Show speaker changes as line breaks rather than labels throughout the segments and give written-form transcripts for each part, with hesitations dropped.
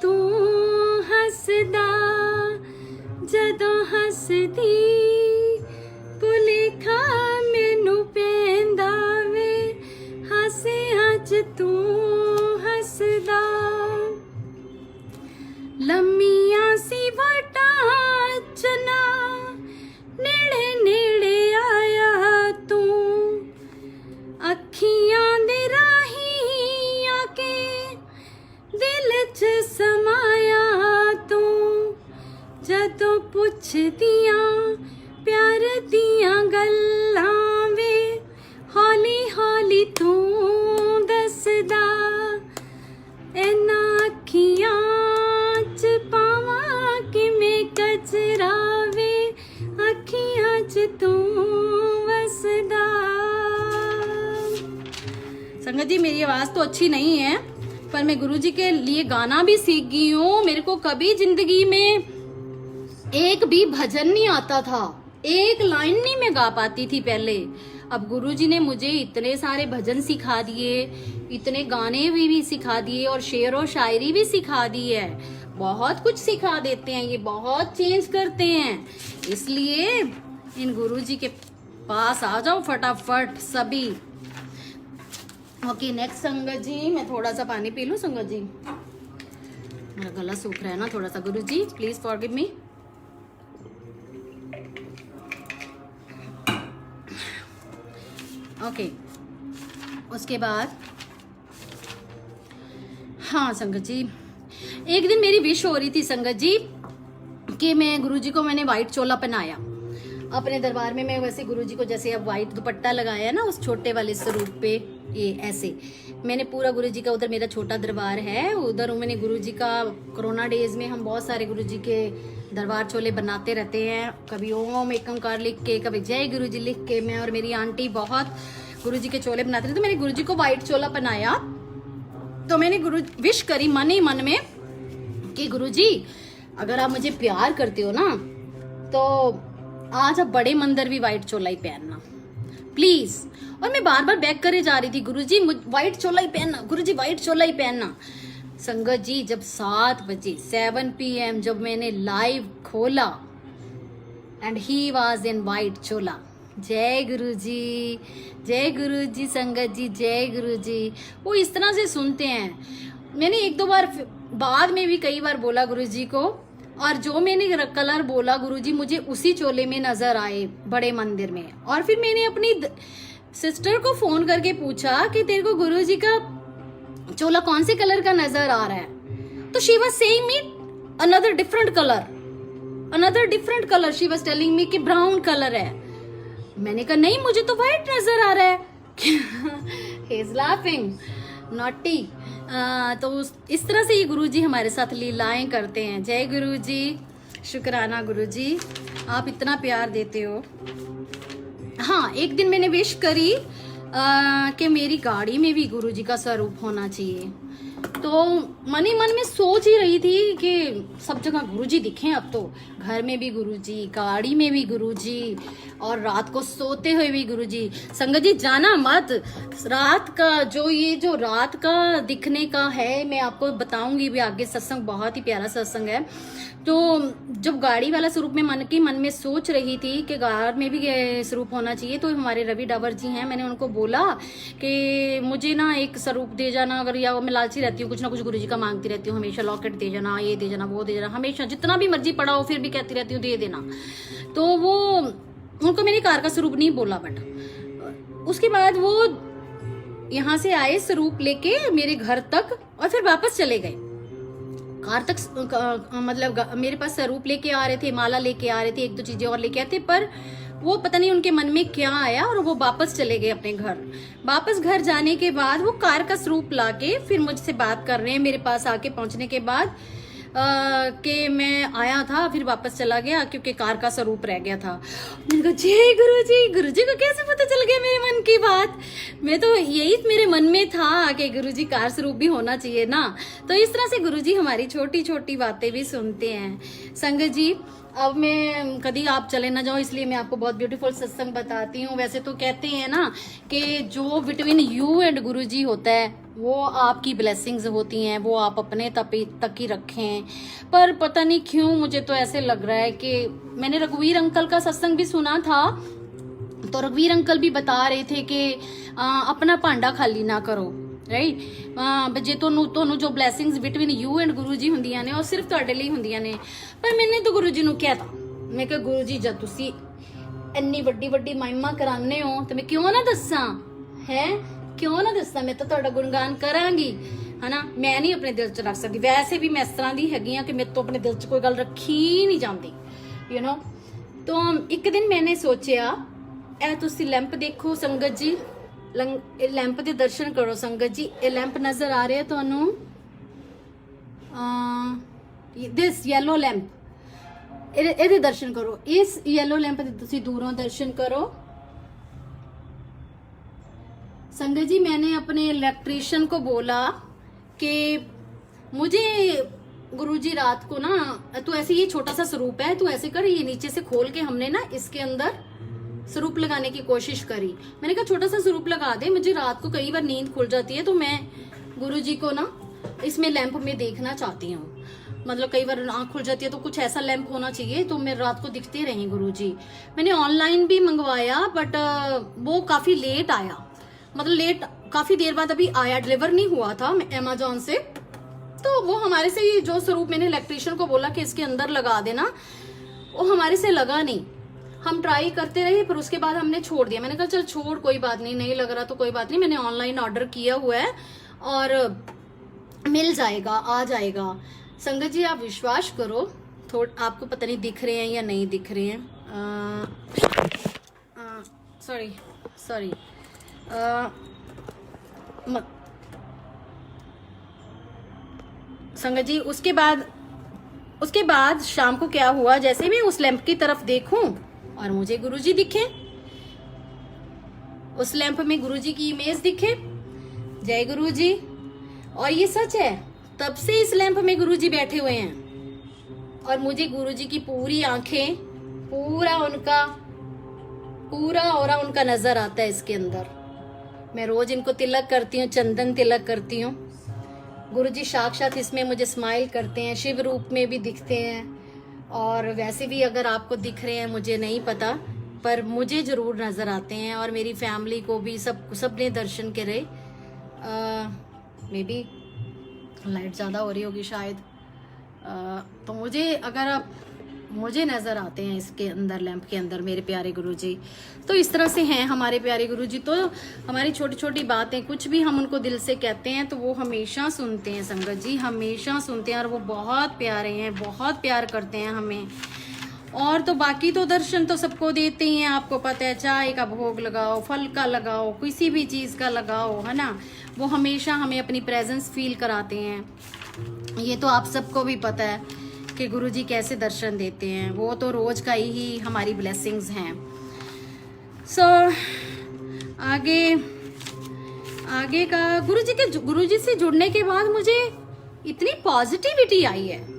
तू हसदा जदों हसदी भुलेखा मैनू पैंदा वे हासियां च तू हसदा लम्मियां सी वटां चना नेड़े नेड़े आया तू अखियां दे राहीं आके दिल च समाया तू जदों पुछदियां प्यार दियां गल्लां वे हौली हौली तू दसदा इन्हां अखियां च पावां किवें कजरा वे अखियां च तू वसदा। संगत जी मेरी आवाज तो अच्छी नहीं है पर मैं गुरुजी के लिए गाना भी सीख गई हूँ। मेरे को कभी जिंदगी में एक भी भजन नहीं आता था, एक लाइन नहीं मैं गा पाती थी पहले। अब गुरुजी ने मुझे इतने सारे भजन सिखा दिए, इतने गाने भी सिखा दिए और शेर और शायरी भी सिखा दी है। बहुत कुछ सिखा देते हैं ये, बहुत चेंज करते हैं। इसलिए इन गुरुजी के पास आ जाओ फटाफट सभी। ओके नेक्स्ट संगत जी, मैं थोड़ा सा पानी पी लूं संगत जी, मेरा गला सूख रहा है ना थोड़ा सा। गुरुजी प्लीज फॉरगिव मी। ओके उसके बाद हाँ संगत जी, एक दिन मेरी विश हो रही थी संगत जी कि मैं गुरुजी को मैंने व्हाइट चोला पहनाया अपने दरबार में। मैं वैसे गुरुजी को जैसे अब व्हाइट दुपट्टा लगाया ना उस छोटे वाले स्वरूप पे, ये ऐसे मैंने पूरा गुरुजी का, उधर मेरा छोटा दरबार है उधर मैंने गुरुजी का कोरोना डेज में हम बहुत सारे गुरुजी के दरबार चोले बनाते रहते हैं। कभी ओम एक ओंकार लिख के, कभी जय गुरुजी लिख के। मैं और मेरी आंटी बहुत गुरुजी के चोले बनाते थे। तो मैंने गुरुजी को व्हाइट चोला बनाया तो मैंने गुरु विश करी मन ही मन में कि गुरुजी अगर आप मुझे प्यार करते हो ना तो आज आप बड़े मंदिर भी व्हाइट चोला ही पहनना प्लीज। और मैं बार बार बैक करे जा रही थी, गुरुजी व्हाइट चोला ही पहनना, गुरुजी व्हाइट चोला ही पहनना। संगत जी जब 7 बजे 7 PM जब मैंने लाइव खोला and he was in white चोला, जय गुरुजी, जय गुरुजी। संगत जी जय गुरुजी। वो इस तरह से सुनते हैं। मैंने एक दो बार बाद में भी कई बार बोला गुरुजी को, और जो मैंने कलर बोला गुरुजी मुझे उसी चोले में नजर आए बड़े मंदिर में। और फिर मैंने अपनी सिस्टर को फोन करके पूछा कि तेरे को गुरुजी का चोला कौन से कलर का नजर आ रहा है, तो she was saying me another different colour, she was telling me कि ब्राउन कलर है। मैंने कहा नहीं मुझे तो व्हाइट नजर आ रहा है। He is laughing naughty. तो इस तरह से ये गुरुजी हमारे साथ लीलाएं करते हैं। जय गुरुजी, शुक्राना गुरुजी, आप इतना प्यार देते हो। हाँ एक दिन मैंने विश करी कि मेरी गाड़ी में भी गुरुजी का स्वरूप होना चाहिए। तो मन ही मन में सोच ही रही थी कि सब जगह गुरुजी दिखें। अब तो घर में भी गुरुजी, गाड़ी में भी गुरुजी, और रात को सोते हुए भी गुरुजी। संगत जी जाना मत, रात का जो रात का दिखने का है मैं आपको बताऊंगी भी आगे। सत्संग बहुत ही प्यारा सत्संग है। तो जब गाड़ी वाला स्वरूप में मन में सोच रही थी कि गाड़ में भी स्वरूप होना चाहिए, तो हमारे रवि डावर जी हैं, मैंने उनको बोला कि मुझे ना एक स्वरूप दे जाना। अगर या मैं लालची रहती हूँ, कुछ ना कुछ गुरुजी का मांगती रहती हूँ हमेशा, लॉकेट दे जाना, ये दे जाना, वो दे जाना, हमेशा जितना भी मर्जी पड़ा हो फिर भी कहती रहती हूँ दे देना। तो वो उनको मैंने कार का स्वरूप नहीं बोला, बट उसके बाद वो यहाँ से आए स्वरूप लेके मेरे घर तक और फिर वापस चले गए। कार तक मतलब मेरे पास स्वरूप लेके आ रहे थे, माला लेके आ रहे थे, एक दो चीजें और लेके आए थे, पर वो पता नहीं उनके मन में क्या आया और वो वापस चले गए अपने घर। वापस घर जाने के बाद वो कार का स्वरूप लाके फिर मुझसे बात कर रहे हैं मेरे पास आके पहुंचने के बाद कि मैं आया था फिर वापस चला गया क्योंकि कार का स्वरूप रह गया था। मैंने कहा जय गुरुजी को कैसे पता चल गया मेरे मन की बात? मैं तो यही मेरे मन में था कि गुरुजी कार स्वरूप भी होना चाहिए ना। तो इस तरह से गुरुजी हमारी छोटी छोटी बातें भी सुनते हैं। संगत जी अब मैं कभी आप चले ना जाओ इसलिए मैं आपको बहुत ब्यूटीफुल सत्संग बताती हूँ। वैसे तो कहते हैं ना कि जो बिटवीन यू एंड गुरुजी होता है वो आपकी ब्लेसिंग्स होती हैं, वो आप अपने तक ही रखें। पर पता नहीं क्यों मुझे तो ऐसे लग रहा है कि मैंने रघुवीर अंकल का सत्संग भी सुना था, तो रघुवीर अंकल भी बता रहे थे कि अपना भांडा खाली ना करो, राइट। जे ਤੁਹਾਨੂੰ जो ब्लैसिंग्स बिटवीन यू एंड गुरु जी ਹੁੰਦੀਆਂ ਨੇ ਉਹ ਸਿਰਫ ਤੁਹਾਡੇ ਲਈ ਹੁੰਦੀਆਂ ਨੇ। ਪਰ मैंने तो गुरु जी ਨੂੰ ਕਹਿਤਾ, मैं कहा गुरु जी जब ਤੁਸੀਂ ਇੰਨੀ ਵੱਡੀ ਵੱਡੀ ਮਹਿਮਾ ਕਰਾਉਂਦੇ ਹੋ ਤੇ ਮੈਂ ਕਿਉਂ ਨਾ ਦੱਸਾਂ, ਹੈ क्यों ना दसदा, मैं तो तुहाडा गुणगान करांगी, है ना। मैं नहीं अपने दिल च रख सकती, वैसे भी मैं इस तरह दी हैगी कि मेरे तो अपने दिल च कोई गल रखी नहीं जाती, यू नो। तो एक दिन मैंने सोचा ए तुसी लैंप देखो संगत जी, लैंप दे दर्शन करो संगत जी। ये लैंप नजर आ रहा है तुहानू, दिस येलो लैंप, ਇਹਦੇ दर्शन करो। इस येलो लैंप ਦੇ ਤੁਸੀਂ दूरों दर्शन करो संगत जी। मैंने अपने इलेक्ट्रिशियन को बोला कि मुझे गुरुजी रात को ना, तू ऐसे, ये छोटा सा स्वरूप है, तू ऐसे कर, ये नीचे से खोल के हमने ना इसके अंदर स्वरूप लगाने की कोशिश करी। मैंने कहा छोटा सा स्वरूप लगा दे, मुझे रात को कई बार नींद खुल जाती है, तो मैं गुरुजी को ना इसमें लैंप में देखना चाहती हूँ। मतलब कई बार आँख खुल जाती है तो कुछ ऐसा लैंप होना चाहिए तो मेरे रात को दिखते रहे गुरुजी। मैंने ऑनलाइन भी मंगवाया बट वो काफी लेट आया, मतलब लेट, काफी देर बाद अभी आया, डिलीवर नहीं हुआ था अमेजोन से। तो वो हमारे से ही जो स्वरूप मैंने इलेक्ट्रिशियन को बोला कि इसके अंदर लगा देना, वो हमारे से लगा नहीं। हम ट्राई करते रहे पर उसके बाद हमने छोड़ दिया। मैंने कहा चल छोड़, कोई बात नहीं, नहीं लग रहा तो कोई बात नहीं, मैंने ऑनलाइन ऑर्डर किया हुआ है और मिल जाएगा, आ जाएगा। संगत जी आप विश्वास करो, आपको पता नहीं दिख रहे हैं या नहीं दिख रहे हैं, सॉरी संगत जी। उसके बाद शाम को क्या हुआ, जैसे मैं उस लैंप की तरफ देखूं और मुझे गुरुजी दिखे, उस लैंप में गुरुजी की इमेज दिखे, जय गुरुजी। और ये सच है, तब से इस लैंप में गुरुजी बैठे हुए हैं और मुझे गुरुजी की पूरी आंखें, पूरा ऑरा उनका नजर आता है इसके अंदर। मैं रोज इनको तिलक करती हूँ, चंदन तिलक करती हूँ। गुरुजी साक्षात इसमें मुझे स्माइल करते हैं, शिव रूप में भी दिखते हैं और वैसे भी अगर आपको दिख रहे हैं मुझे नहीं पता, पर मुझे जरूर नजर आते हैं और मेरी फैमिली को भी, सबने दर्शन करे। मे बी लाइट ज्यादा हो रही होगी शायद, तो मुझे नजर आते हैं इसके अंदर, लैंप के अंदर मेरे प्यारे गुरुजी। तो इस तरह से हैं हमारे प्यारे गुरुजी। तो हमारी छोटी छोटी बातें, कुछ भी हम उनको दिल से कहते हैं तो वो हमेशा सुनते हैं संगत जी, हमेशा सुनते हैं और वो बहुत प्यारे हैं, बहुत प्यार करते हैं हमें। और तो बाकी तो दर्शन तो सबको देते ही हैं, आपको पता है, चाय का भोग लगाओ, फल का लगाओ, किसी भी चीज का लगाओ, है ना। वो हमेशा हमें अपनी प्रेजेंस फील कराते हैं। ये तो आप सबको भी पता है कि गुरुजी कैसे दर्शन देते हैं, वो तो रोज का ही हमारी ब्लेसिंग्स हैं। सो आगे का गुरुजी से जुड़ने के बाद मुझे इतनी पॉजिटिविटी आई है।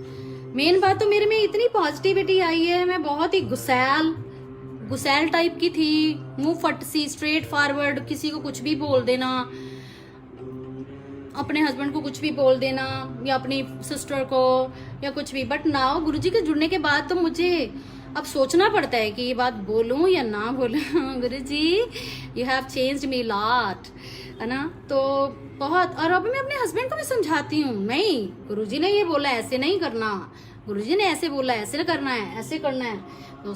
मेन बात तो मेरे में इतनी पॉजिटिविटी आई है, मैं बहुत ही गुसैल टाइप की थी, मुंह फट सी, स्ट्रेट फॉरवर्ड, किसी को कुछ भी बोल देना, अपने हस्बैंड को कुछ भी बोल देना या अपनी सिस्टर को या कुछ भी। बट नाउ गुरुजी के जुड़ने के बाद तो मुझे अब सोचना पड़ता है कि ये बात बोलूं या ना बोलूं। Guruji you have changed me lot, है ना। तो बहुत, और अब मैं अपने हस्बैंड को भी समझाती हूँ, नहीं गुरुजी ने ये बोला ऐसे नहीं करना, गुरुजी ने ऐसे बोला ऐसे करना है, ऐसे करना है। तो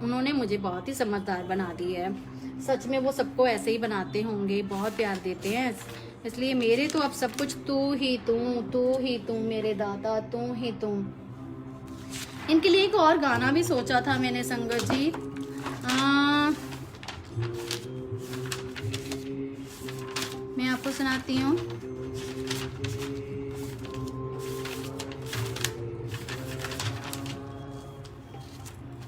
उन्होंने मुझे बहुत ही समझदार बना दी है। सच में वो सबको ऐसे ही बनाते होंगे, बहुत प्यार देते हैं। इसलिए मेरे तो अब सब कुछ तू ही तू मेरे दादा, तू ही तू। इनके लिए एक और गाना भी सोचा था मैंने संगत जी, मैं आपको सुनाती हूँ।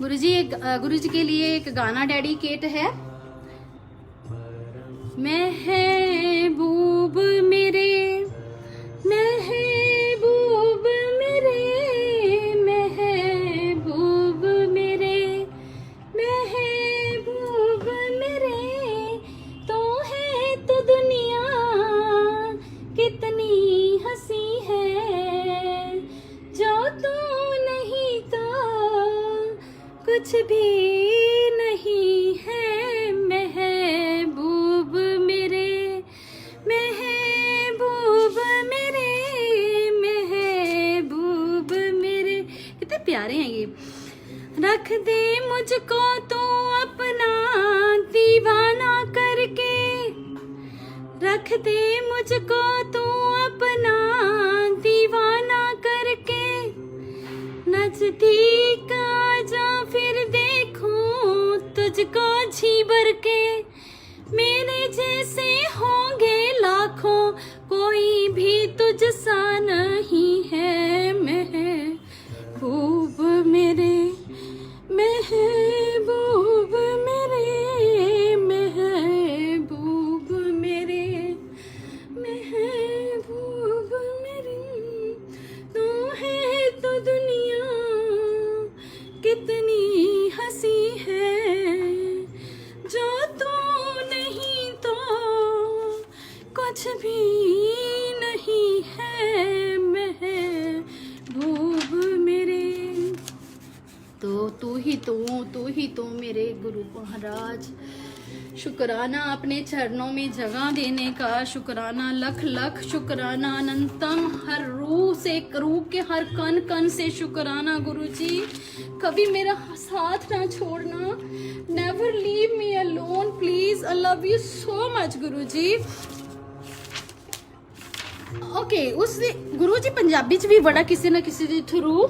गुरुजी के लिए एक गाना डेडिकेट है। महबूब मेरे, महबूब मेरे, महबूब मेरे, महबूब मेरे, तो है तो दुनिया गा रहे हैं ये। रख दे मुझको तो अपना दीवाना करके, रख दे मुझको तो अपना दीवाना करके, नजदीक आजा फिर देखूं तुझको जी भर के, मेरे जैसे होंगे लाखों कोई भी तुझसा नहीं है, महबूब मेरे, महबूब मेरे, महबूब मेरे, महबूब मेरे, तू है तो दुनिया कितनी हंसी है, जो तू नहीं तो कुछ भी नहीं है, महबूब मेरे। तो तू ही तो मेरे गुरु महाराज। शुक्राना अपने चरणों में जगह देने का, शुक्राना लख लख शुक्राना अनंतम, हर रूह से, रूह के हर कण कण से शुक्राना गुरु जी। कभी मेरा साथ ना छोड़ना, never leave me alone please, I love you so much Guru ji. Okay, उस गुरु जी पंजाबी च भी बड़ा किसी ना किसी के थ्रू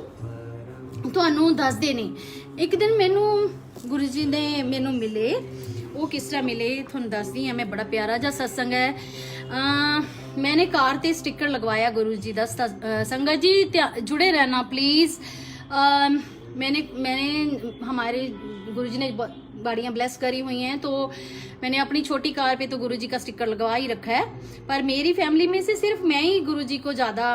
ਤੁਹਾਨੂੰ ਦੱਸਦੇ ਨੇ। ਇੱਕ ਦਿਨ ਮੈਨੂੰ ਗੁਰੂ ਜੀ ਨੇ ਮੈਨੂੰ ਮਿਲੇ, ਉਹ ਕਿਸ ਤਰ੍ਹਾਂ ਮਿਲੇ ਤੁਹਾਨੂੰ ਦੱਸਦੀ ਹਾਂ ਮੈਂ। ਬੜਾ ਪਿਆਰਾ ਜਿਹਾ ਸਤਸੰਗ ਹੈ। मैंने कार ਤੇ स्टिकर लगवाया गुरु जी ਦਾ। संगत जी जुड़े रहना प्लीज। मैंने हमारे गुरु जी ने गाड़ियाँ ब्लेस करी हुई हैं, तो मैंने अपनी छोटी कार पे तो गुरु जी का स्टिकर लगवा ही रखा है। पर मेरी फैमिली में से सिर्फ मैं ही गुरु जी को ज्यादा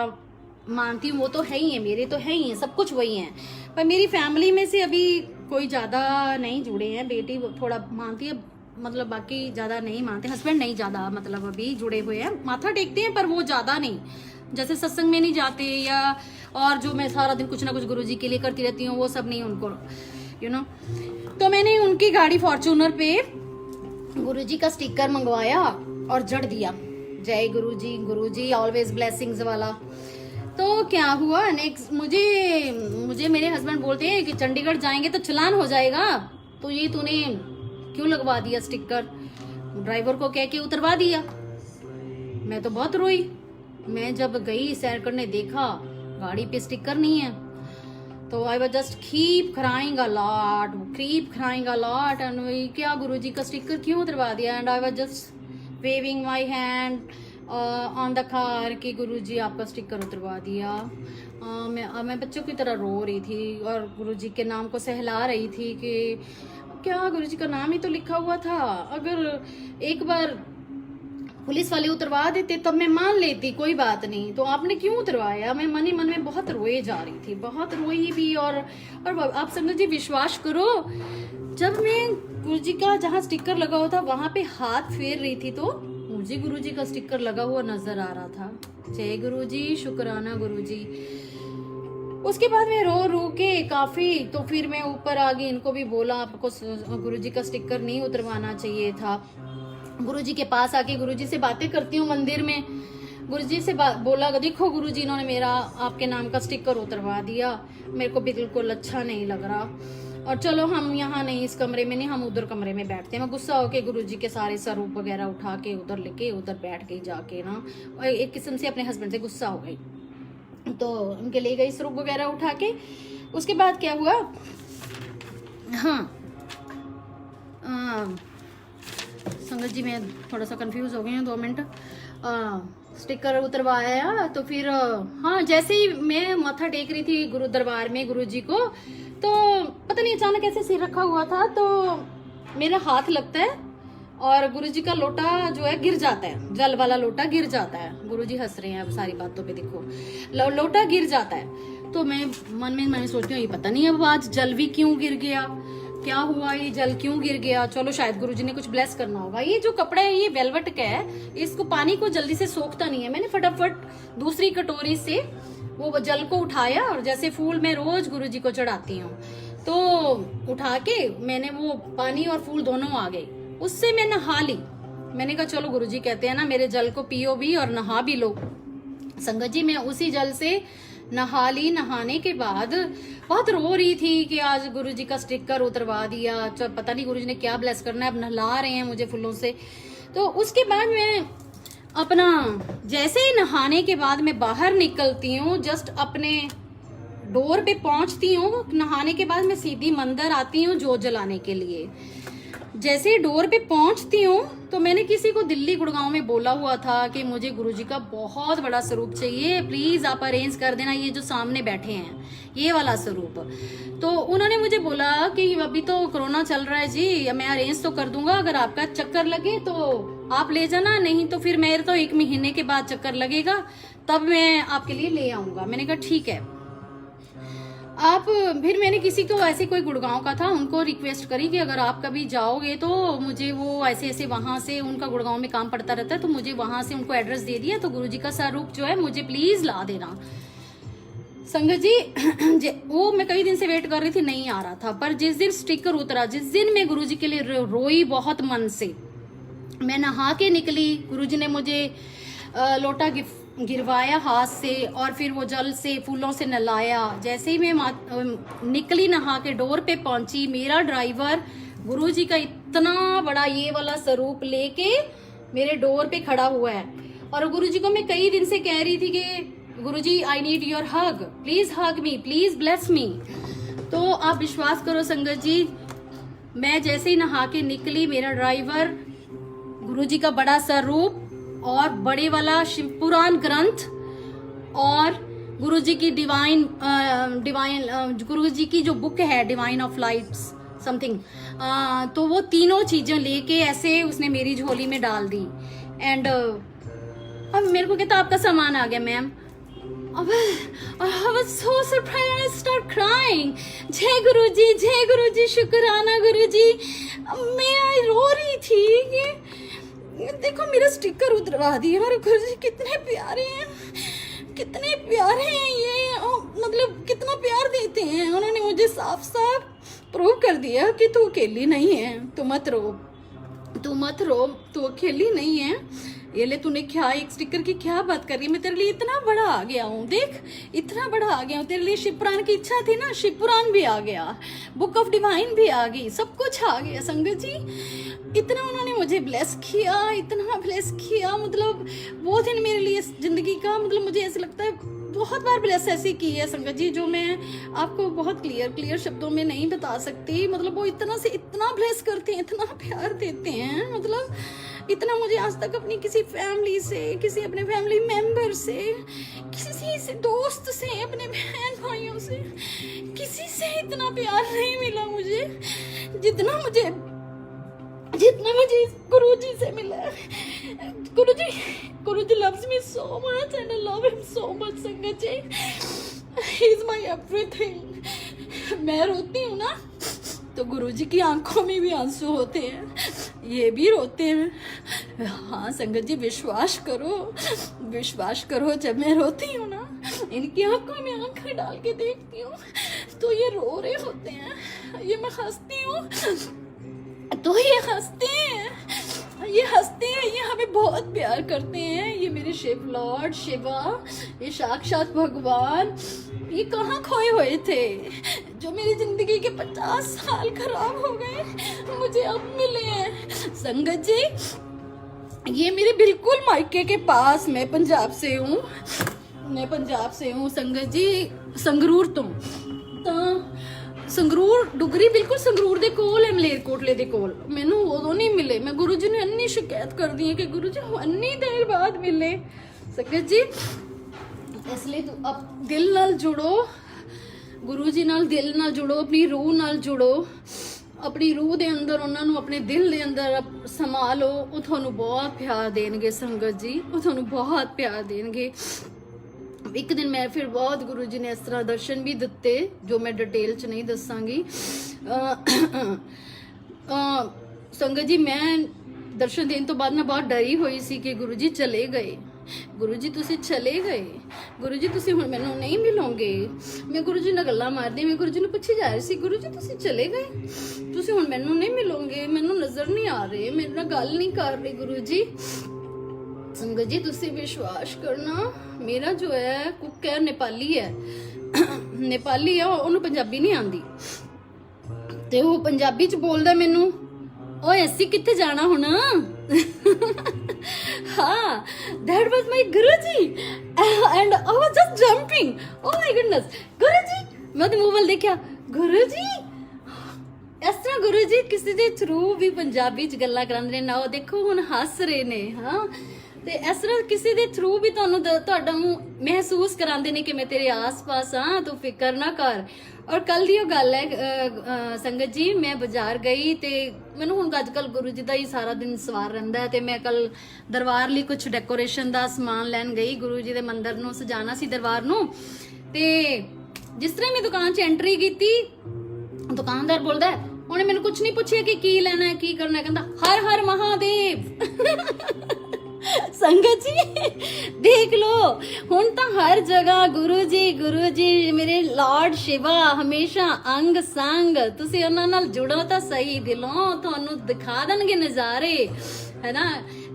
मानती हूँ। वो तो है ही है, मेरे तो है ही है, सब कुछ वही है। पर मेरी फैमिली में से अभी कोई ज्यादा नहीं जुड़े हैं। बेटी थोड़ा मानती है, मतलब बाकी ज्यादा नहीं मानते। हस्बैंड नहीं ज्यादा मतलब अभी जुड़े हुए हैं, माथा टेकते हैं पर वो ज्यादा नहीं, जैसे सत्संग में नहीं जाते, या और जो मैं सारा दिन कुछ ना कुछ गुरुजी के लिए करती रहती हूँ वो सब नहीं उनको, यू नो। तो मैंने उनकी गाड़ी फॉर्च्यूनर पे गुरुजी का स्टिकर मंगवाया और जड़ दिया, जय गुरुजी ऑलवेज ब्लेसिंग्स वाला। तो क्या हुआ नेक्स्ट, मुझे मेरे हस्बैंड बोलते हैं कि चंडीगढ़ जाएंगे तो चलान हो जाएगा, तो ये तूने क्यों लगवा दिया स्टिकर। ड्राइवर को कह के उतरवा दिया। मैं तो बहुत रोई। मैं जब गई सैर करने देखा गाड़ी पे स्टिकर नहीं है, तो I was just keep crying a lot and क्या गुरुजी का स्टिकर क्यों उतरवा दिया। And I was just waving my hand on the car कि गुरुजी आपका स्टिकर उतरवा दिया। मैं बच्चों की तरह रो रही थी और गुरुजी के नाम को सहला रही थी कि क्या गुरुजी का नाम ही तो लिखा हुआ था, अगर एक बार पुलिस वाले उतरवा देते तब मैं मान लेती, कोई बात नहीं, तो आपने क्यों उतरवाया। मैं मन ही मन में बहुत रोए जा रही थी, बहुत रोई भी। और आप संगत जी विश्वास करो, जब मैं गुरुजी का जहाँ स्टिकर लगा हुआ था वहां पे हाथ फेर रही थी तो मुझे गुरुजी का स्टिकर लगा हुआ नजर आ रहा था। जय गुरुजी, शुक्राना गुरुजी। उसके बाद मैं रो के काफी, तो फिर मैं ऊपर आ गई, इनको भी बोला आपको गुरुजी का स्टिकर नहीं उतरवाना चाहिए था। गुरुजी के पास आके गुरुजी से बातें करती हूँ मंदिर में, गुरुजी से बोला देखो गुरुजी इन्होंने मेरा आपके नाम का स्टिकर उतरवा दिया, मेरे को बिल्कुल अच्छा नहीं लग रहा, और चलो हम यहाँ नहीं, इस कमरे में नहीं, हम उधर कमरे में बैठते हैं। मैं गुस्सा होके गुरुजी के सारे स्वरूप वगैरह उठा के उधर लेके उधर बैठ गई जाके ना, और एक किस्म से अपने हस्बैंड से गुस्सा हो गई, तो उनके ले गई स्वरूप वगैरह उठा के। उसके बाद क्या हुआ, हाँ संगत जी मैं थोड़ा सा कंफ्यूज हो गई हूँ, 2 मिनट। स्टिकर उतरवाया तो फिर हाँ, जैसे ही मैं माथा टेक रही थी गुरु दरबार में गुरुजी को, तो पता नहीं अचानक ऐसे सिर रखा हुआ था तो मेरा हाथ लगता है और गुरुजी का लोटा जो है गिर जाता है, जल वाला लोटा गिर जाता है। गुरुजी हंस रहे हैं अब सारी बातों पे, देखो लोटा गिर जाता है। तो मैं मन में मैंने सोचती हूँ ये पता नहीं अब आज जल भी क्यों गिर गया, क्या हुआ, ये जल क्यों गिर गया। चलो शायद गुरुजी ने कुछ ब्लेस करना होगा। ये जो कपड़ा है ये वेलवेट का है, इसको पानी को जल्दी से सोखता नहीं है। मैंने फटाफट दूसरी कटोरी से वो जल को उठाया, और जैसे फूल मैं रोज गुरुजी को चढ़ाती हूँ, तो उठा के मैंने वो पानी और फूल दोनों आ गए, उससे मैं नहा ली। मैंने कहा चलो गुरुजी कहते हैं ना मेरे जल को पियो भी और नहा भी लो। संगत जी मैं उसी जल से नहा ली। नहाने के बाद बहुत रो रही थी कि आज गुरुजी का स्टिकर उतरवा दिया, पता नहीं गुरुजी ने क्या ब्लेस करना है, अब नहला रहे हैं मुझे फूलों से। तो उसके बाद मैं अपना जैसे ही नहाने के बाद मैं बाहर निकलती हूँ, जस्ट अपने डोर पे पहुंचती हूँ, नहाने के बाद मैं सीधी मंदिर आती हूँ जोत जलाने के लिए। जैसे ही डोर पे पहुंचती हूँ तो मैंने किसी को दिल्ली गुड़गांव में बोला हुआ था कि मुझे गुरुजी का बहुत बड़ा स्वरूप चाहिए, प्लीज आप अरेंज कर देना, ये जो सामने बैठे हैं ये वाला स्वरूप। तो उन्होंने मुझे बोला कि अभी तो कोरोना चल रहा है जी, मैं अरेंज तो कर दूंगा, अगर आपका चक्कर लगे तो आप ले जाना, नहीं तो फिर मेरे तो 1 महीने के बाद चक्कर लगेगा तब मैं आपके लिए ले आऊंगा। मैंने कहा ठीक है। आप फिर मैंने किसी को ऐसे कोई गुड़गांव का था, उनको रिक्वेस्ट करी कि अगर आप कभी जाओगे तो मुझे वो ऐसे ऐसे वहां से, उनका गुड़गांव में काम पड़ता रहता है, तो मुझे वहां से उनको एड्रेस दे दिया, तो गुरुजी का स्वरूप जो है मुझे प्लीज ला देना। संगत जी वो मैं कई दिन से वेट कर रही थी, नहीं आ रहा था, पर जिस दिन स्टिकर उतरा, जिस दिन मैं गुरुजी के लिए रोई बहुत मन से, मैं नहा के निकली, गुरुजी ने मुझे लोटा गिरवाया हाथ से और फिर वो जल से फूलों से नहलाया। जैसे ही मैं निकली नहा के डोर पे पहुंची, मेरा ड्राइवर गुरुजी का इतना बड़ा ये वाला स्वरूप लेके मेरे डोर पे खड़ा हुआ है। और गुरुजी को मैं कई दिन से कह रही थी कि Guruji I need your hug, please hug me, please bless me. तो आप विश्वास करो संगत जी, मैं जैसे ही नहा के निकली, मेरा ड्राइवर गुरुजी का बड़ा स्वरूप और बड़े वाला शिव पुराण ग्रंथ और गुरुजी की डिवाइन गुरुजी की जो बुक है डिवाइन ऑफ लाइट्स समथिंग, तो वो तीनों चीजें लेके ऐसे उसने मेरी झोली में डाल दी। एंड अब मेरे को कहता आपका सामान आ गया मैम। अब I was so surprised and I start crying। जय गुरुजी, शुक्राना गुरुजी। मैं रो रही थी कि देखो मेरा स्टिकर उतरवा दिया, मेरे गुरुजी कितने प्यारे हैं, कितने प्यारे हैं ये, मतलब कितना प्यार देते हैं। उन्होंने मुझे साफ साफ प्रूव कर दिया कि तू अकेली नहीं है, तू मत रो, तू अकेली नहीं है। ये ले तूने क्या एक स्टिकर की क्या बात कर रही है, मैं तेरे लिए इतना बड़ा आ गया हूँ, देख इतना बड़ा आ गया हूँ, तेरे लिए शिव पुराण की इच्छा थी ना, शिव पुराण भी आ गया, बुक ऑफ डिवाइन भी आ गई, सब कुछ आ गया। संगत जी इतना उन्होंने मुझे ब्लेस किया, इतना ब्लेस किया, मतलब वो दिन मेरे लिए जिंदगी का, मतलब मुझे ऐसा लगता है बहुत बार ब्लेस ऐसी की है संगत जी, जो मैं आपको बहुत क्लियर शब्दों में नहीं बता सकती। मतलब वो इतना से इतना ब्लेस करते हैं, इतना प्यार देते हैं, मतलब इतना मुझे आज तक अपनी किसी फैमिली से, किसी अपने फैमिली मेंबर से, किसी से दोस्त से, अपने बहन भाइयों से, किसी से इतना प्यार नहीं मिला मुझे जितना मुझे गुरुजी से मिला है। गुरुजी loves me so much and I love him so much संगत जी, he is my everything। मैं रोती हूँ ना तो गुरुजी की आंखों में भी आंसू होते हैं, ये भी रोते हैं। हाँ संगत जी विश्वास करो, जब मैं रोती हूँ ना, इनकी आंखों में आंखें डाल के देखती हूँ तो ये रो रहे होते हैं, ये मैं हंसती हूँ तो ये हंसते हैं, ये हमें बहुत प्यार करते हैं। ये मेरे शिव लॉर्ड शिवा, ये साक्षात भगवान, ये कहाँ खोए हुए थे, जो मेरी जिंदगी के 50 साल खराब हो गए मुझे अब मिले हैं। संगत जी ये मेरे बिल्कुल मायके के पास, मैं पंजाब से हूँ संगत जी, संगरूर तो संगरूर डुगरी बिल्कुल संगरूर दे कोल है, मलेरकोटले दे कोल। मैनू उदों नहीं मिले, मैं गुरुजी ने अन्नी शिकायत कर दी है कि गुरुजी अन्नी देर बाद मिले। संगत जी इसलिए अब दिल नाल जुड़ो, गुरुजी नाल दिल नाल जुड़ो, अपनी रूह नाल जुड़ो, अपनी रूह दे अंदर उन्होंने अपने दिल दे अंदर संभालो, वो थानू बहुत प्यार देंगे संगत जी, वो थानू बहुत प्यार देंगे। एक दिन मैं फिर बहुत गुरुजी ने इस तरह दर्शन भी दिते जो मैं डिटेल च नहीं दसांगी। संगत जी मैं दर्शन देने तो बाद मैं बहुत डरी हुई सी कि गुरुजी चले गए, गुरुजी तुसी चले गए, गुरुजी तुसी हुण मैनू नहीं मिलोगे। मैं गुरुजी नाल गल्लां मारदी, मैं गुरुजी नूं पुछी जा रही सी, गुरुजी तुसी चले गए, तुसी हुण मैनू नहीं मिलोगे, मैनू नजर नहीं आ रहे, मेरे नाल गल नहीं कर रहे गुरुजी। संगत जी तुसी विश्वास करना, मेरा जो है कुक है नेपाली है नेपाली है, ਉਹਨੂੰ ਪੰਜਾਬੀ ਨਹੀਂ ਆਂਦੀ ਤੇ ਉਹ ਪੰਜਾਬੀ ਚ ਬੋਲਦਾ ਮੈਨੂੰ, ਓਏ ਅਸੀਂ ਕਿੱਥੇ ਜਾਣਾ ਹੁਣ ਹਾਂ that was my guruji and I was just jumping, oh my goodness guruji, ਮੈਂ ਉਹਦੇ ਮੂੰਹ ਵੱਲ ਦੇਖਿਆ, ਗੁਰੂਜੀ ਇਸ ਤਰ੍ਹਾਂ ਗੁਰੂ ਜੀ ਕਿਸੇ ਦੇ ਥਰੂ ਵੀ ਪੰਜਾਬੀ ਚ ਗੱਲਾਂ ਕਰਾਉਂਦੇ ਨੇ ਨਾ, ਉਹ ਦੇਖੋ ਹੁਣ ਹੱਸ ਰਹੇ ਨੇ ਹਾਂ, ਤੇ ਇਸ ਤਰ੍ਹਾਂ ਕਿਸੇ ਦੇ ਥਰੂ ਵੀ ਤੁਹਾਨੂੰ ਤੁਹਾਡਾ ਮਹਿਸੂਸ ਕਰਾਉਂਦੇ ਨੇ ਕਿ ਮੈਂ ਤੇਰੇ ਆਸ-ਪਾਸ ਹਾਂ, ਤੂੰ ਫਿਕਰ ਨਾ ਕਰ। ਔਰ ਕੱਲ ਦੀ ਉਹ ਗੱਲ ਹੈ ਸੰਗਤ ਜੀ, ਮੈਂ ਬਾਜ਼ਾਰ ਗਈ ਤੇ ਮੈਨੂੰ ਹੁਣ ਅੱਜ ਕੱਲ ਗੁਰੂ ਜੀ ਦਾ ਹੀ ਸਾਰਾ ਦਿਨ ਸਵਾਰ ਰਹਿੰਦਾ ਹੈ, ਤੇ ਮੈਂ ਕੱਲ ਦਰਬਾਰ ਲਈ ਕੁਝ ਡੈਕੋਰੇਸ਼ਨ ਦਾ ਸਮਾਨ ਲੈਣ ਗਈ, ਗੁਰੂ ਜੀ ਦੇ ਮੰਦਿਰ ਨੂੰ ਸਜਾਣਾ ਸੀ ਦਰਬਾਰ ਨੂੰ। ਤੇ ਜਿਸ ਤਰ੍ਹਾਂ ਮੈਂ ਦੁਕਾਨ 'ਚ ਐਂਟਰੀ ਕੀਤੀ, ਦੁਕਾਨਦਾਰ ਬੋਲਦਾ, ਉਹਨੇ ਮੈਨੂੰ ਕੁਝ ਨਹੀਂ ਪੁੱਛਿਆ ਕਿ ਕੀ ਲੈਣਾ ਹੈ ਕੀ ਕਰਨਾ ਹੈ, ਕਹਿੰਦਾ ਹਰ ਹਰ ਮਹਾਦੇਵ ਸੰਗਤ ਜੀ ਦੇਖ ਲੋ, ਹੁਣ ਤਾਂ ਹਰ ਜਗ੍ਹਾ ਗੁਰੂ ਜੀ ਮੇਰੇ ਲਾਰਡ ਸ਼ਿਵਾ ਹਮੇਸ਼ਾ ਅੰਗ ਸੰਗ, ਤੁਸੀਂ ਉਹਨਾਂ ਨਾਲ ਜੁੜੋ ਤਾਂ ਸਹੀ ਦਿਲੋਂ, ਤੁਹਾਨੂੰ ਦਿਖਾ ਦੇਣਗੇ ਨਜ਼ਾਰੇ, ਹੈ ਨਾ।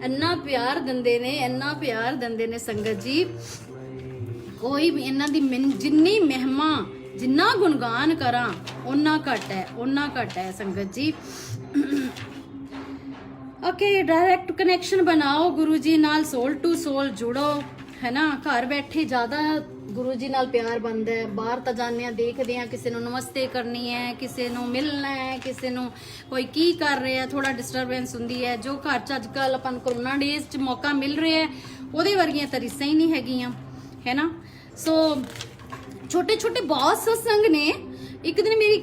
ਇੰਨਾ ਪਿਆਰ ਦਿੰਦੇ ਨੇ, ਇੰਨਾ ਪਿਆਰ ਦਿੰਦੇ ਨੇ ਸੰਗਤ ਜੀ, ਕੋਈ ਵੀ ਇਹਨਾਂ ਦੀ ਜਿੰਨੀ ਮਹਿਮਾ ਜਿੰਨਾ ਗੁਣਗਾਨ ਕਰਾਂ ਓਨਾ ਘੱਟ ਹੈ ਸੰਗਤ ਜੀ। ओके डायरेक्ट कनेक्शन बनाओ गुरु जी नाल, सोल टू सोल जुड़ो, है ना। घर बैठे ज़्यादा गुरु जी नाल प्यार बनता है, बाहर तो जाने देखते हैं किसी को नमस्ते करनी है, किसी को मिलना है, किसी को कोई की कर रहे हैं, थोड़ा डिस्टरबेंस होंगी है। जो घर च अजकल अपन कोरोना डेज च मौका मिल रहा है, वो वर्गियां तो रिसां ही नहीं हैगियां, है ना। सो छोटे छोटे बहुत सत्संग ने। एक दिन मेरी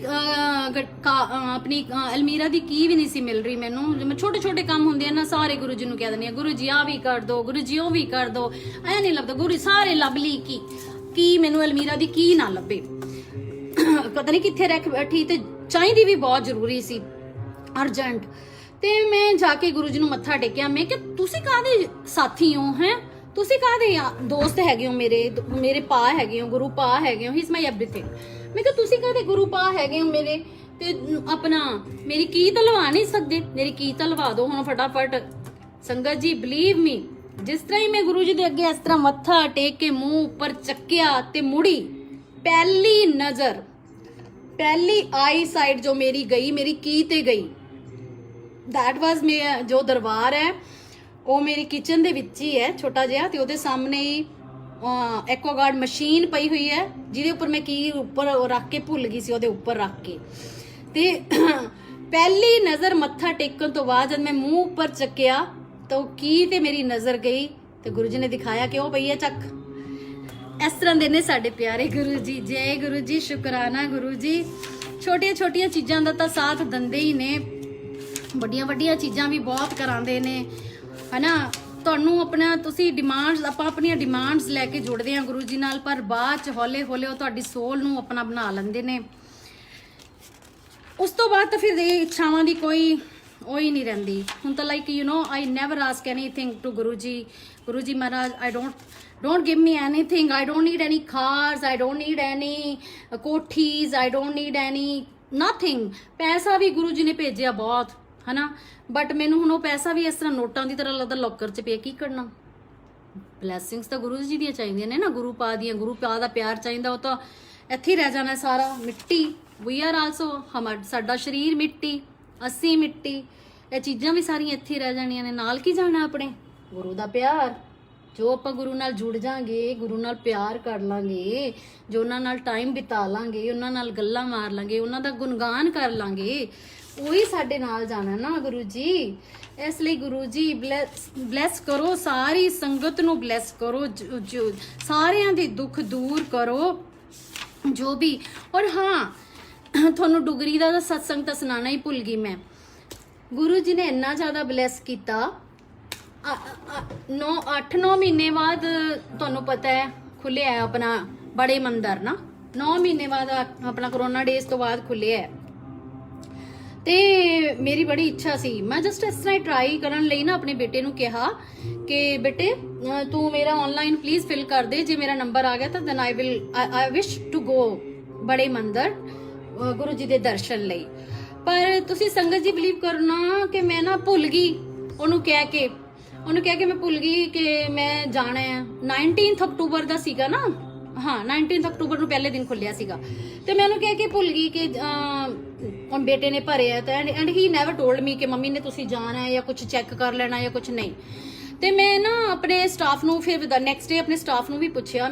अपनी अलमीरा दी की भी नहीं सी मिल रही मैनू, मैं छोटे छोटे काम होंगे ना सारे गुरु जी नूं कह दिंदी, गुरु जी आ भी कर दो, गुरु जी ओ भी कर दो, ऐ नहीं लभदा, गुरु सारे लभ ली की मैनू अलमीरा दी की ना लभे, पता नहीं कित्थे रख बैठी, ते चाहिदी भी बहुत जरूरी सी अर्जेंट। ते मैं जाके गुरु जी नूं मत्था टेकिया, मैं कि तुसी काहदे साथी हो, हैं तुसी काहदे दोस्त हैगे हो, मेरे पा हैगे हो, गुरु पा हैगे हो, ही इज माई एवरीथिंग। मैं कहा तुसी कहते गुरु पा हैगे हो मेरे, ते अपना मेरी की तो लवा नहीं सकते, मेरी की तो लवा दो हुण फटाफट। संगत जी बिलीव मी, जिस तरह ही मैं गुरु जी दे अगे इस तरह मत्था टेक के मुंह ऊपर चक्किया ते मुड़ी, पहली नजर पहली आई साइड जो मेरी गई, मेरी की ते गई। दैट वाज मेरा जो दरबार है वो मेरी किचन दे विच ही है, छोटा जिहा, ते ओदे सामने ही एक्वागार्ड मशीन पई हुई है, जिहदे उपर मैं की उपर रख के भुल गई सी, ओदे उपर रख के। ते पहली नज़र मत्था टेकन तो बाद जब मैं मुंह उपर चक्या तो की ते मेरी नज़र गई, ते गुरु जी ने दिखाया कि ओ भैया चक। इस तरह दे ने साडे प्यारे गुरु जी। जय गुरु जी, शुकराना गुरु जी। छोटिया छोटिया चीज़ां दा तां साथ दिंदे ही ने, वड्डियां वड्डियां चीज़ां भी बहुत करांदे ने, है ना। ਤੁਹਾਨੂੰ ਆਪਣਾ ਤੁਸੀਂ ਡਿਮਾਂਡਸ, ਆਪਾਂ ਆਪਣੀਆਂ ਡਿਮਾਂਡਸ ਲੈ ਕੇ ਜੁੜਦੇ ਹਾਂ ਗੁਰੂ ਜੀ ਨਾਲ, ਪਰ ਬਾਅਦ ਚ ਹੌਲੇ ਹੌਲੇ ਉਹ ਤੁਹਾਡੀ ਸੋਲ ਨੂੰ ਆਪਣਾ ਬਣਾ ਲੈਂਦੇ ਨੇ। ਉਸ ਤੋਂ ਬਾਅਦ ਤਾਂ ਫਿਰ ਇਹ ਇੱਛਾਵਾਂ ਦੀ ਕੋਈ ਉਹ ਹੀ ਨਹੀਂ ਰਹਿੰਦੀ। ਹੁਣ ਤਾਂ like you know I never ask anything to Guru ji Maharaj, I don't give me anything, I don't need any cars, I don't need any ਕੋਠੀਜ਼, I don't need any nothing। ਪੈਸਾ ਵੀ ਗੁਰੂ ਜੀ ਨੇ ਭੇਜਿਆ ਬਹੁਤ, है ना, बट मैनू हुण पैसा भी इस तरह नोटां की तरह लगता लॉकर च पे, की करना। ब्लैसिंग्स तो गुरु जी दी चाहिए ने ना, गुरु पा दी, गुरु पा दा प्यार चाहिए, वो तो इत्थे रह जाना सारा। मिट्टी, वी आर आल्सो, साडा शरीर मिट्टी, असी मिट्टी, ये चीज़ां भी सारियां इत्थे रह जानियां ने। नाल की जाना अपने गुरु दा प्यार, जो आपां गुरु नाल जुड़ जाएंगे, गुरु नाल प्यार कर लांगे, जो उन्हां नाल टाइम बिता लांगे, उन्हां नाल गल्लां मार लांगे, उन्हां दा गुणगान कर लांगे, ਉਹੀ ਸਾਡੇ ਨਾਲ ਜਾਣਾ ਨਾ ਗੁਰੂ ਜੀ। ਇਸ ਲਈ ਗੁਰੂ ਜੀ ਬਲੈਸ ਕਰੋ ਸਾਰੀ ਸੰਗਤ ਨੂੰ, ਬਲੈਸ ਕਰੋ, ਜੋ ਸਾਰਿਆਂ ਦੇ ਦੁੱਖ ਦੂਰ ਕਰੋ ਜੋ ਵੀ। ਔਰ ਹਾਂ, ਤੁਹਾਨੂੰ ਡੁਗਰੀ ਦਾ ਸਤਸੰਗ ਤਾਂ ਸੁਣਾਣਾ ਹੀ ਭੁੱਲ ਗਈ ਮੈਂ। ਗੁਰੂ ਜੀ ਨੇ ਇੰਨਾ ਜ਼ਿਆਦਾ ਬਲੈਸ ਕੀਤਾ, 8-9 ਮਹੀਨੇ ਬਾਅਦ ਤੁਹਾਨੂੰ ਪਤਾ ਹੈ ਖੁੱਲਿਆ ਹੈ ਆਪਣਾ ਬੜੇ ਮੰਦਰ ਨਾ, 9 ਮਹੀਨੇ ਬਾਅਦ ਆਪਣਾ ਕਰੋਨਾ ਡੇਜ਼ ਤੋਂ ਬਾਅਦ ਖੁੱਲਿਆ ਹੈ। ਤੇ ਮੇਰੀ ਬੜੀ ਇੱਛਾ ਸੀ, ਮੈਂ ਜਸਟ ਇਸ ਤਰ੍ਹਾਂ ਹੀ ਟਰਾਈ ਕਰਨ ਲਈ ਨਾ ਆਪਣੇ ਬੇਟੇ ਨੂੰ ਕਿਹਾ ਕਿ ਬੇਟੇ ਤੂੰ ਮੇਰਾ ਆਨਲਾਈਨ ਪਲੀਜ਼ ਫਿਲ ਕਰ ਦੇ, ਜੇ ਮੇਰਾ ਨੰਬਰ ਆ ਗਿਆ ਤਾਂ then I wish to go ਬੜੇ ਮੰਦਰ ਗੁਰੂ ਜੀ ਦੇ ਦਰਸ਼ਨ ਲਈ। ਪਰ ਤੁਸੀਂ ਸੰਗਤ ਜੀ ਬਿਲੀਵ ਕਰਨਾ ਕਿ ਮੈਂ ਨਾ ਭੁੱਲ ਗਈ ਉਹਨੂੰ ਕਹਿ ਕੇ, ਉਹਨੂੰ ਕਿਹਾ ਕਿ ਮੈਂ ਭੁੱਲ ਗਈ ਕਿ ਮੈਂ ਜਾਣਾ ਹੈ। 19 ਅਕਤੂਬਰ ਦਾ ਸੀਗਾ ਨਾ, ਹਾਂ 19 ਅਕਤੂਬਰ ਨੂੰ ਪਹਿਲੇ ਦਿਨ ਖੁੱਲਿਆ ਸੀਗਾ। ਤੇ ਮੈਂ ਉਹਨੂੰ ਕਿਹਾ ਕਿ ਭੁੱਲ ਗਈ ਕਿ ਹੁਣ ਬੇਟੇ ਨੇ ਭਰਿਆ ਤਾਂ and he never told me ਕਿ ਮੰਮੀ ਨੇ ਤੁਸੀਂ ਜਾਣਾ ਹੈ ਜਾਂ ਕੁਝ ਚੈੱਕ ਕਰ ਲੈਣਾ ਜਾਂ ਕੁਝ ਨਹੀਂ। ਤੇ ਮੈਂ ਨਾ ਆਪਣੇ ਸਟਾਫ ਨੂੰ ਫਿਰ ਨੈਕਸਟ ਡੇ ਆਪਣੇ ਸਟਾਫ ਨੂੰ ਵੀ ਪੁੱਛਿਆ।